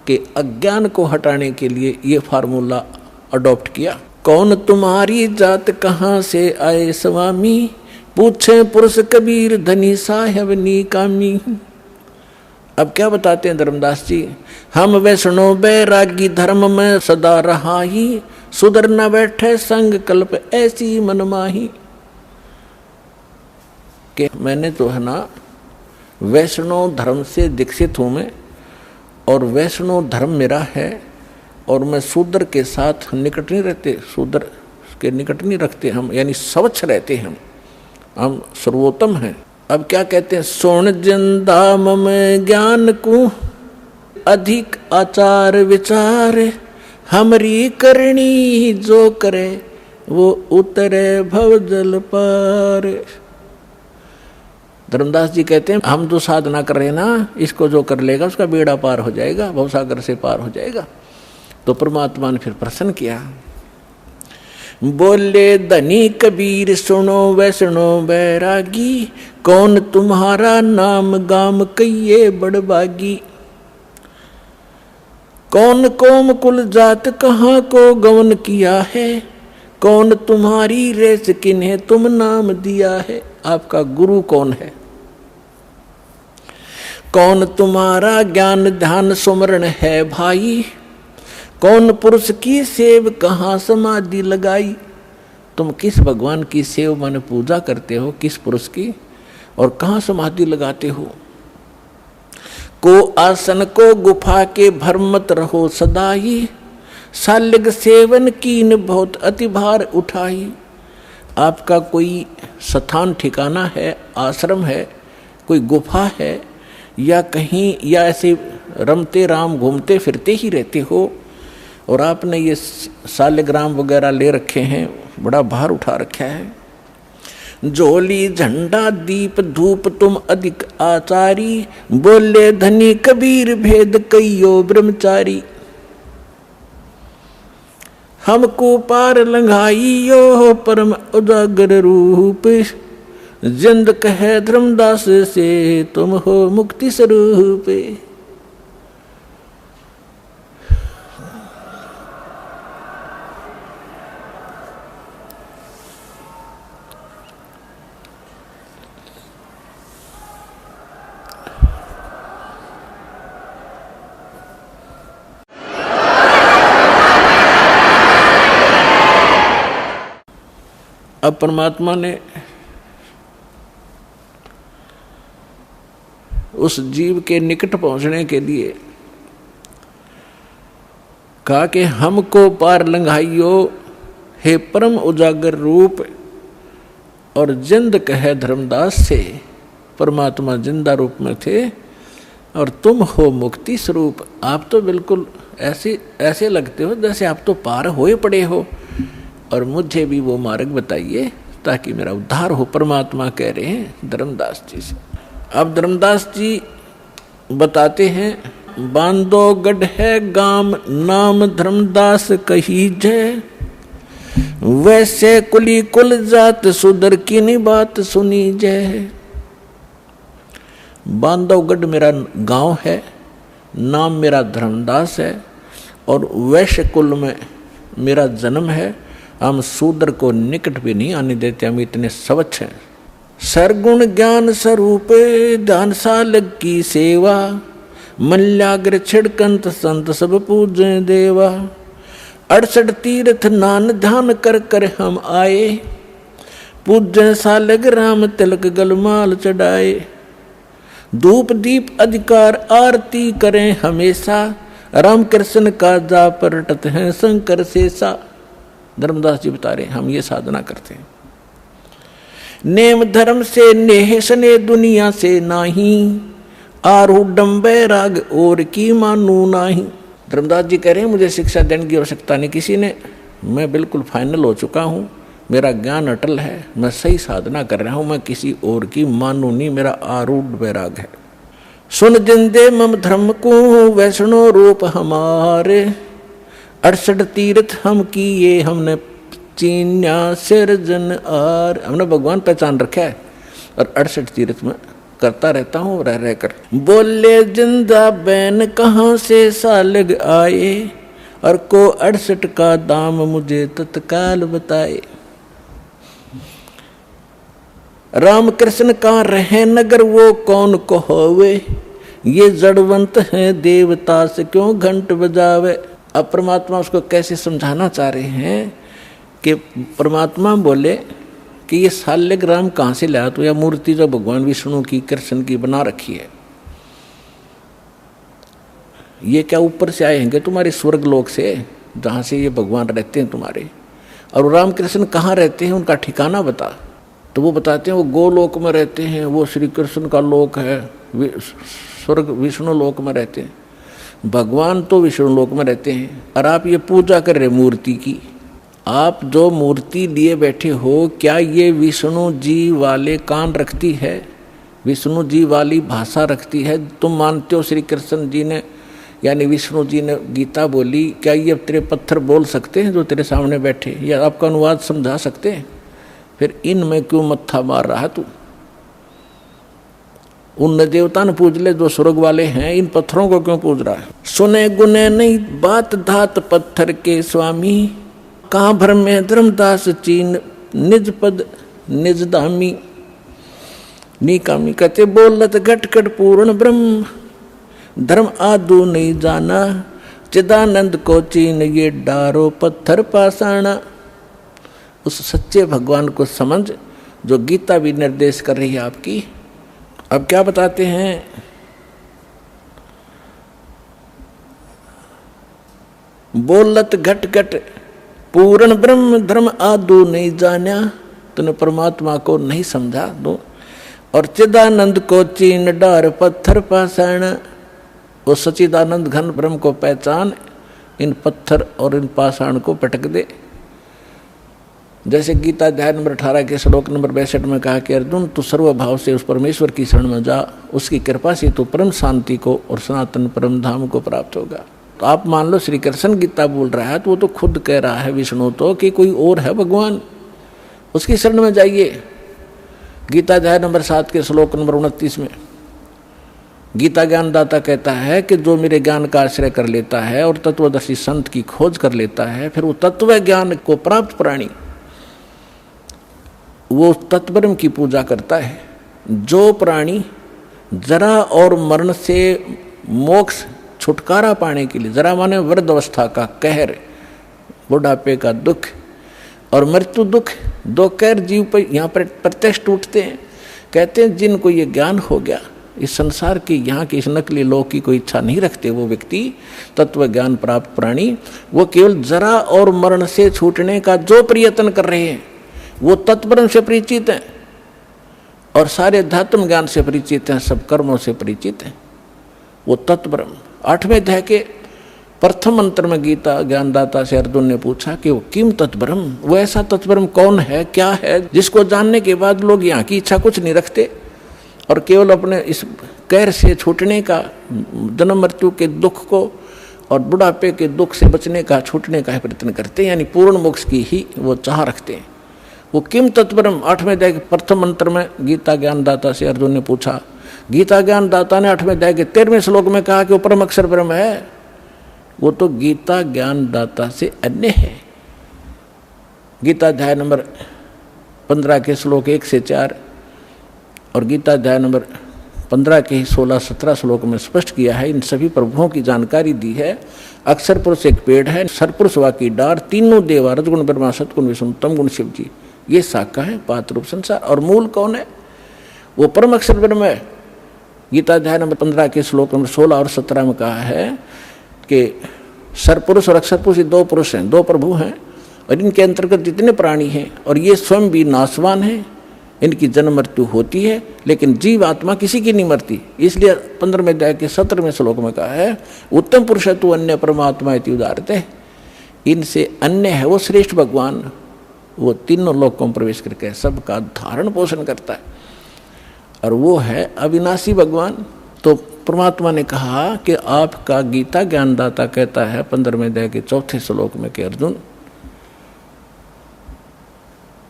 के अज्ञान को हटाने के लिए ये फार्मूला अडॉप्ट किया। कौन तुम्हारी जात कहाँ से आए स्वामी, पूछे पुरुष कबीर धनी साहेब निकामी। अब क्या बताते हैं धर्मदास जी, हम वैष्णव बैरागी धर्म में सदा रहा ही, सुधर न बैठे संग कल्प ऐसी मनमाही। कि मैंने तो है ना वैष्णव धर्म से दीक्षित हूँ मैं, और वैष्णव धर्म मेरा है, और मैं शूद्र के साथ निकट नहीं रहते, शूद्र के निकट नहीं रखते हम, यानी स्वच्छ रहते हैं हम सर्वोत्तम हैं। अब क्या कहते हैं, सोन जिंदाम में ज्ञान को अधिक आचार विचार, हमरी करनी जो करे वो उतरे भव जल पार। धर्मदास जी कहते हैं, हम जो साधना कर रहे हैं ना, इसको जो कर लेगा उसका बेड़ा पार हो जाएगा, भवसागर से पार हो जाएगा। तो परमात्मा ने फिर प्रसन्न किया, बोले धनी कबीर सुनो वैष्णो बैरागी, कौन तुम्हारा नाम गाम कहिए बड़बागी। कौन कोम कुल जात कहाँ को गवन किया है, कौन तुम्हारी रेस किन्हें तुम नाम दिया है। आपका गुरु कौन है, कौन तुम्हारा ज्ञान ध्यान सुमरण है भाई, कौन पुरुष की सेव कहाँ समाधि लगाई। तुम किस भगवान की सेव माने पूजा करते हो, किस पुरुष की, और कहाँ समाधि लगाते हो। को आसन को गुफा के भरमत रहो सदाई, सालिग सेवन कीन बहुत अति भार उठाई। आपका कोई स्थान ठिकाना है, आश्रम है, कोई गुफा है, या कहीं या ऐसे रमते राम घूमते फिरते ही रहते हो, और आपने ये सालिग्राम वगैरह ले रखे हैं, बड़ा भार उठा रखा है। झोली झंडा दीप धूप तुम अधिक आचारी, बोले धनी कबीर भेद कईयो ब्रह्मचारी। हमको पार लंघाइयो परम उजागर रूप, जिंद कहे धर्मदास से तुम हो मुक्ति स्वरूप। अब परमात्मा ने उस जीव के निकट पहुंचने के लिए कहा कि हमको पार लंघाइयो हे परम उजागर रूप, और जिंद कहे धर्मदास से। परमात्मा जिंदा रूप में थे और तुम हो मुक्ति स्वरूप। आप तो बिल्कुल ऐसे लगते हो जैसे आप तो पार होए पड़े हो, और मुझे भी वो मार्ग बताइए ताकि मेरा उद्धार हो। परमात्मा कह रहे हैं धर्मदास जी से। अब धर्मदास जी बताते हैं, बांधो गढ़ है गाम नाम धर्मदास कही जय, वैसे कुली कुल जात सुधर की नी बात सुनी जय। बांधवगढ़ मेरा गांव है, नाम मेरा धर्मदास है, और वैश्य कुल में मेरा जन्म है। हम शूद्र को निकट भी नहीं आने देते, हम इतने स्वच्छ हैं। सरगुण ज्ञान स्वरूप ध्यान सालग की सेवा, मल्याग्र छिड़कंत संत सब पूजे देवा। 68 तीर्थ नान ध्यान कर कर हम आए, पूजन सालग राम तिलक गलमाल चढ़ाए। धूप दीप अधिकार आरती करें हमेशा, राम कृष्ण का जा परटत हैं शंकर शेषा। धर्मदास जी बता रहे हैं हम ये साधना करते हैं। नेम धर्म से नेह सने दुनिया से नाही, आरूढ़ बैराग और की मानू नाही। धर्मदास जी कह रहे हैं मुझे शिक्षा देने की आवश्यकता नहीं किसी ने, मैं बिल्कुल फाइनल हो चुका हूँ, मेरा ज्ञान अटल है, मैं सही साधना कर रहा हूँ, मैं किसी और की मानू नहीं, मेरा आरूढ़ बैराग है। सुन जिंदे मम धर्म को वैष्णो रूप हमारे, 68 तीर्थ हम किए हमने चीन्या सिरजन आर। हमने भगवान पहचान रखा है और 68 तीर्थ में करता रहता हूँ रह रह कर। बोले जिंदा बैन कहाँ से सालग आए, और को 68 का दाम मुझे तत्काल बताए। राम कृष्ण का रहे नगर वो कौन को होवे, ये जड़वंत है देवता से क्यों घंट बजावे। अब परमात्मा उसको कैसे समझाना चाह रहे हैं कि परमात्मा बोले कि ये सालिग्राम कहाँ से लाया तो, या मूर्ति जो भगवान विष्णु की कृष्ण की बना रखी है, ये क्या ऊपर से आए हैं तुम्हारे स्वर्ग लोक से जहाँ से ये भगवान रहते हैं तुम्हारे, और रामकृष्ण कहाँ रहते हैं उनका ठिकाना बता। तो वो बताते हैं वो गोलोक में रहते हैं, वो श्री कृष्ण का लोक है, स्वर्ग विष्णु लोक में रहते हैं। भगवान तो विष्णु लोक में रहते हैं, और आप ये पूजा कर रहे मूर्ति की। आप जो मूर्ति लिए बैठे हो, क्या ये विष्णु जी वाले कान रखती है, विष्णु जी वाली भाषा रखती है? तुम मानते हो श्री कृष्ण जी ने यानी विष्णु जी ने गीता बोली, क्या ये तेरे पत्थर बोल सकते हैं जो तेरे सामने बैठे, या आपका अनुवाद समझा सकते हैं? फिर इनमें क्यों मत्था मार रहा है तू? उन देवता ने पूज ले जो स्वर्ग वाले हैं, इन पत्थरों को क्यों पूज रहा है? सुने गुने नहीं बात धात पत्थर के स्वामी, कहाँ भर में धर्मदास चीन निज पद निज धामी। निकामी कहते बोलत घटकट पूर्ण ब्रह्म, धर्म आदू नहीं जाना, चिदानंद को चीन ये डारो पत्थर पाषाणा। उस सच्चे भगवान को समझ जो गीता भी निर्देश कर रही है आपकी। अब क्या बताते हैं? बोलत घट घट पूर्ण ब्रह्म, धर्म आदू नहीं जाना। तूने परमात्मा को नहीं समझा, तो और चिदानंद को चीन डार पत्थर पाषाण। वो सचिदानंद घन ब्रह्म को पहचान, इन पत्थर और इन पाषाण को पटक दे। जैसे गीता अध्याय नंबर 18 के श्लोक नंबर 62 में कहा कि अर्जुन तू सर्वभाव से उस परमेश्वर की शरण में जा, उसकी कृपा से तू परम शांति को और सनातन परम धाम को प्राप्त होगा। तो आप मान लो श्री कृष्ण गीता बोल रहा है तो वो तो खुद कह रहा है विष्णु तो कि कोई और है भगवान, उसकी शरण में जाइए। गीता अध्याय नंबर 7 के श्लोक नंबर 29 में गीता ज्ञानदाता कहता है कि जो मेरे ज्ञान का आश्रय कर लेता है और तत्वदर्शी संत की खोज कर लेता है, फिर वो तत्व ज्ञान को प्राप्त प्राणी वो तत्ब्रह्म की पूजा करता है। जो प्राणी जरा और मरण से मोक्ष छुटकारा पाने के लिए, जरा माने वृद्ध अवस्था का कहर, बुढ़ापे का दुख और मृत्यु दुख, दो कहर जीव पर यहाँ पर प्रत्यक्ष टूटते हैं। कहते हैं जिनको ये ज्ञान हो गया, इस संसार की यहाँ की इस नकली लोक की कोई इच्छा नहीं रखते वो व्यक्ति, तत्व ज्ञान प्राप्त प्राणी, वो केवल जरा और मरण से छूटने का जो प्रयत्न कर रहे हैं वो तत्ब्रह्म से परिचित हैं और सारे अध्यात्म ज्ञान से परिचित हैं, सब कर्मों से परिचित हैं। वो तत्ब्रह्म 8वें अध्याय के प्रथम मंत्र में गीता ज्ञानदाता से अर्जुन ने पूछा कि वो किम तत्ब्रह्म, वो ऐसा तत्ब्रह्म कौन है, क्या है, जिसको जानने के बाद लोग यहाँ की इच्छा कुछ नहीं रखते और केवल अपने इस कहर से छूटने का, जन्म मृत्यु के दुख को और बुढ़ापे के दुख से बचने का, छूटने का प्रयत्न करते हैं, यानी पूर्ण मोक्ष की ही वो चाह रखते हैं। वो किम तत्ब्रह्म 8वें अध्याय के प्रथम मंत्र में गीता ज्ञानदाता से अर्जुन ने पूछा। गीता ज्ञानदाता ने 8वें अध्याय के 13वें श्लोक में कहा कि वो परम अक्षर ब्रह्म है। वो तो गीता ज्ञानदाता से अन्य है। गीता अध्याय नंबर 15 के श्लोक 1 से 4 और गीता अध्याय नंबर 15 के 16-17 श्लोक में स्पष्ट किया है, इन सभी प्रभुओं की जानकारी दी है। अक्षर पुरुष एक पेड़ है, सरपुरुष वा की डार, तीनों देवा, रजगुण ब्रह्मा, सतगुण विष्णु, तम गुण शिव जी, ये शाखा है, पात रूप संसार। और मूल कौन है? वो परम अक्षर ब्रह्म है। गीता अध्याय नंबर 15 के श्लोक नंबर 16 और 17 में कहा है कि सरपुरुष और अक्षर पुरुष दो पुरुष हैं, दो प्रभु हैं और इनके अंतर्गत जितने प्राणी हैं और ये स्वयं भी नाशवान हैं, इनकी जन्म मृत्यु होती है लेकिन जीव आत्मा किसी की नहीं मरती। इसलिए 15वें अध्याय के 17वें श्लोक में कहा है उत्तम पुरुष तु अन्य परमात्मा इति उदाहरते, इनसे अन्य है वो श्रेष्ठ भगवान, वो तीनों लोकों में प्रवेश करके सबका धारण पोषण करता है और वो है अविनाशी भगवान। तो परमात्मा ने कहा कि आपका गीता ज्ञानदाता कहता है 15वें अध्याय के 4थे श्लोक में कि अर्जुन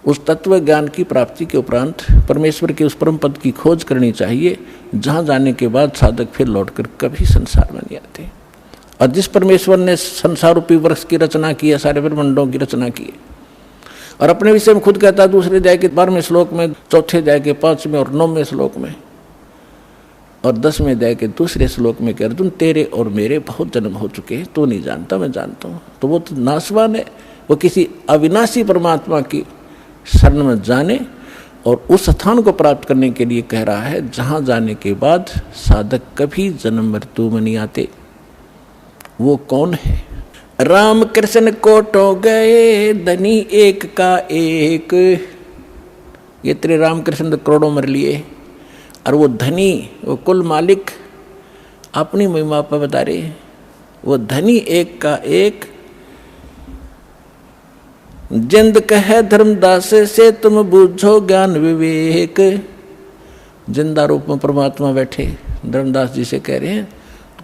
उस तत्व ज्ञान की प्राप्ति के उपरांत परमेश्वर के उस परम पद की खोज करनी चाहिए, जहाँ जाने के बाद साधक फिर लौटकर कभी संसार में नहीं आते। और जिस परमेश्वर ने संसार रूपी वृक्ष की रचना की है, सारे ब्रह्मांडों की रचना की है और अपने विषय में खुद कहता है दूसरे अध्याय के 12वें श्लोक में, चौथे अध्याय के 5वें और 9वें श्लोक में और 10वें अध्याय के दूसरे श्लोक में कि अर्जुन तेरे और मेरे बहुत जन्म हो चुके हैं, तो नहीं जानता मैं जानता हूँ। तो वो तो नाशवान है, वो किसी अविनाशी परमात्मा की शरण में जाने और उस स्थान को प्राप्त करने के लिए कह रहा है जहाँ जाने के बाद साधक कभी जन्म मृत्यु में नहीं आते। वो कौन है? राम कृष्ण कोटो गए धनी एक का एक, ये तेरे राम कृष्ण तो करोड़ों मर लिए और वो धनी, वो कुल मालिक अपनी महिमा पर बता रहे, वो धनी एक का एक। जिंद कहे धर्मदास से तुम बूझो ज्ञान विवेक, जिंदा रूप में परमात्मा बैठे धर्मदास जी से कह रहे हैं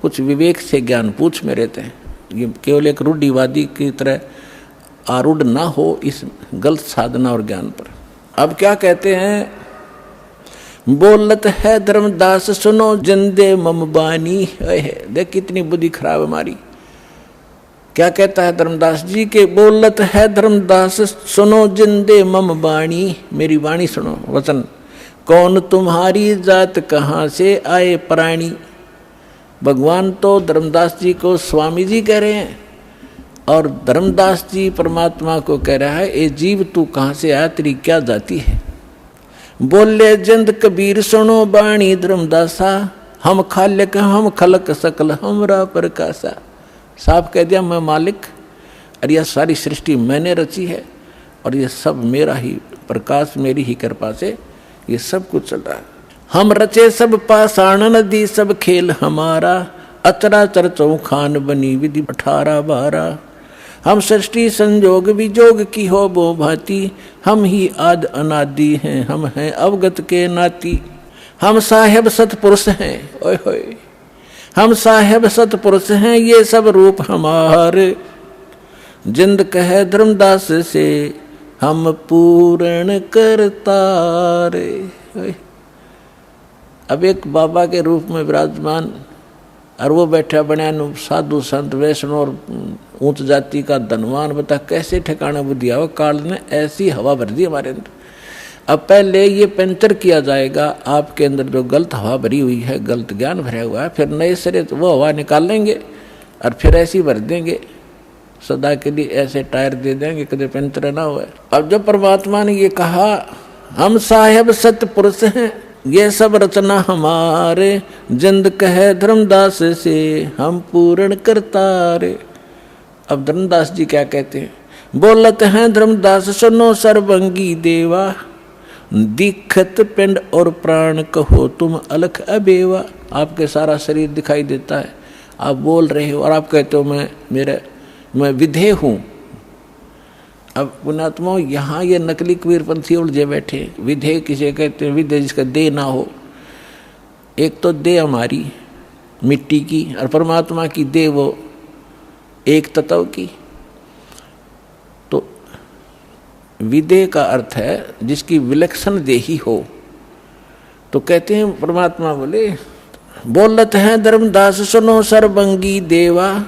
कुछ विवेक से ज्ञान पूछ मेरे ते, ये केवल एक रूढ़िवादी की तरह आरूढ़ ना हो इस गलत साधना और ज्ञान पर। अब क्या कहते हैं? बोलत है धर्मदास सुनो जिंदे मम बानी, देख कितनी बुद्धि खराब हमारी। क्या कहता है धर्मदास जी के? बोलत है धर्मदास सुनो जिंदे मम बाणी, मेरी वाणी सुनो, वचन। कौन तुम्हारी जात कहाँ से आए प्राणी। भगवान तो धर्मदास जी को स्वामी जी कह रहे हैं और धर्मदास जी परमात्मा को कह रहा है ए जीव तू कहाँ से आया, तेरी क्या जाति है। बोले जिंद कबीर सुनो बाणी धर्मदासा, हम खालिक हम खलक सकल हमरा प्रकाशा। साफ कह दिया मैं मालिक और यह सारी सृष्टि मैंने रची है और ये सब मेरा ही प्रकाश, मेरी ही कृपा से ये सब कुछ चल रहा है। हम रचे सब पाषाण नदी सब खेल हमारा, अचराचर चौखान बनी विधि 18-12। हम सृष्टि संजोग विजोग की हो बो भांति, हम ही आद अनादि हैं, हम हैं अवगत के नाती। हम साहेब सतपुरुष हैं, ओए होए, हम साहेब सतपुरुष हैं, ये सब रूप हमारे। जिंद कहे धर्मदास से हम पूर्ण करतारे। अब एक बाबा के रूप में विराजमान, और वो बैठा बना साधु संत वैष्णव और ऊंच जाति का धनवान, बता कैसे ठिकाना बुद्धि हो। काल ने ऐसी हवा भर दी हमारे अंदर। अब पहले ये पंचर किया जाएगा आपके अंदर जो गलत हवा भरी हुई है, गलत ज्ञान भरा हुआ है, फिर नए सिरे वो हवा निकाल लेंगे और फिर ऐसी भर देंगे, सदा के लिए ऐसे टायर दे देंगे कभी पंचर ना हुआ। अब जब परमात्मा ने ये कहा हम साहेब सत्य पुरुष हैं, ये सब रचना हमारे, जिंद कहे धर्मदास से हम पूर्ण करतारे। अब धर्मदास जी क्या कहते हैं, बोलत हैं धर्मदास सुनो सर्वंगी देवा, दिखत पिंड और प्राण कहो तुम अलख अबेवा। आपके सारा शरीर दिखाई देता है, आप बोल रहे हो और आप कहते हो मैं विधेय हूँ। अब पुणात्मा यहाँ ये नकली कबीरपंथी उलझे बैठे। विधेय किसे कहते हैं, विधेय जिसका देह ना हो। एक तो देह हमारी मिट्टी की और परमात्मा की देह वो एक तत्व की। तो विधेय का अर्थ है जिसकी विलक्षण देही हो। तो कहते हैं परमात्मा बोले बोलत है धर्मदास सुनो सर्वंगी देवा,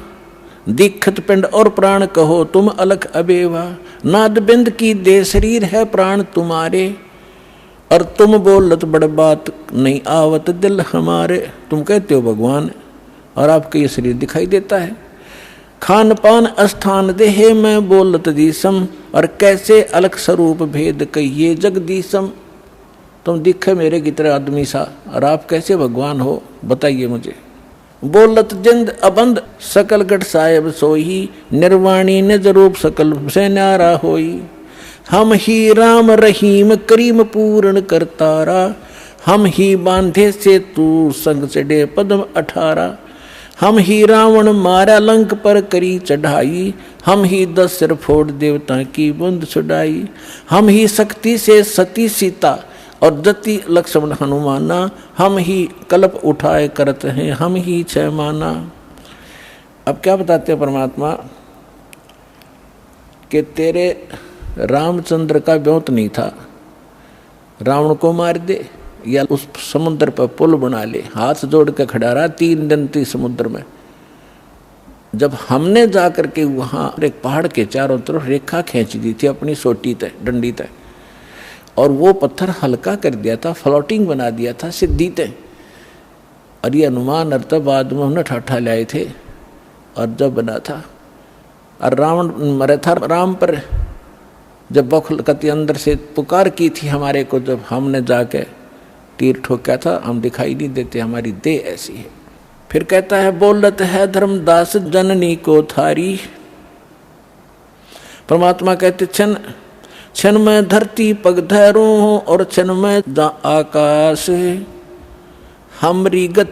दिखत पिंड और प्राण कहो तुम अलख अबेवा। नाद बिंद की दे शरीर है प्राण तुम्हारे, और तुम बोलत बड़ बात नहीं आवत दिल हमारे। तुम कहते हो भगवान और आपका ये शरीर दिखाई देता है। खान पान स्थान देहे में बोलत दीसम, और कैसे अलख स्वरूप भेद कहिए जगदीसम। तुम दिखे मेरे की तरह आदमी सा और आप कैसे भगवान हो, बताइए मुझे। बोलत जिंद अबंद सकल गढ़ साहेब सोही, निर्वाणी निज रूप सकल से न्यारा होई। हम ही राम रहीम करीम पूर्ण करतारा, हम ही बांधे से तू संग चढ़े पद्म 18। हम ही रावण मारा लंक पर करी चढ़ाई, हम ही 10 सिर फोड़ देवता की बूंद छुड़ाई। हम ही शक्ति से सती सीता और जति लक्ष्मण हनुमाना, हम ही कल्प उठाए करते हैं हम ही 6 माना। अब क्या बताते हैं परमात्मा कि तेरे रामचंद्र का ब्योत नहीं था, रावण को मार दे या उस समुद्र पर पुल बना ले। हाथ जोड़ के खड़ा रहा 3 दिन थी समुद्र में। जब हमने जाकर के वहां एक पहाड़ के चारों तरफ रेखा खींच दी थी अपनी सोटी तय डंडी तय, और वो पत्थर हल्का कर दिया था, फ्लोटिंग बना दिया था सिद्धि तय। और ये अनुमान अर्थ बाद में उन्हें ठाठा लाए थे और जब बना था। और रावण मरा था राम पर, जब बखलकती अंदर से पुकार की थी हमारे को, जब हमने जाके तीर ठोका था, हम दिखाई नहीं देते, हमारी देह ऐसी है। फिर कहता है बोलत है धर्मदास जननी को थारी। परमात्मा कहते क्षण क्षण में धरती पग धरूं और क्षण में आकाश, हमरी गति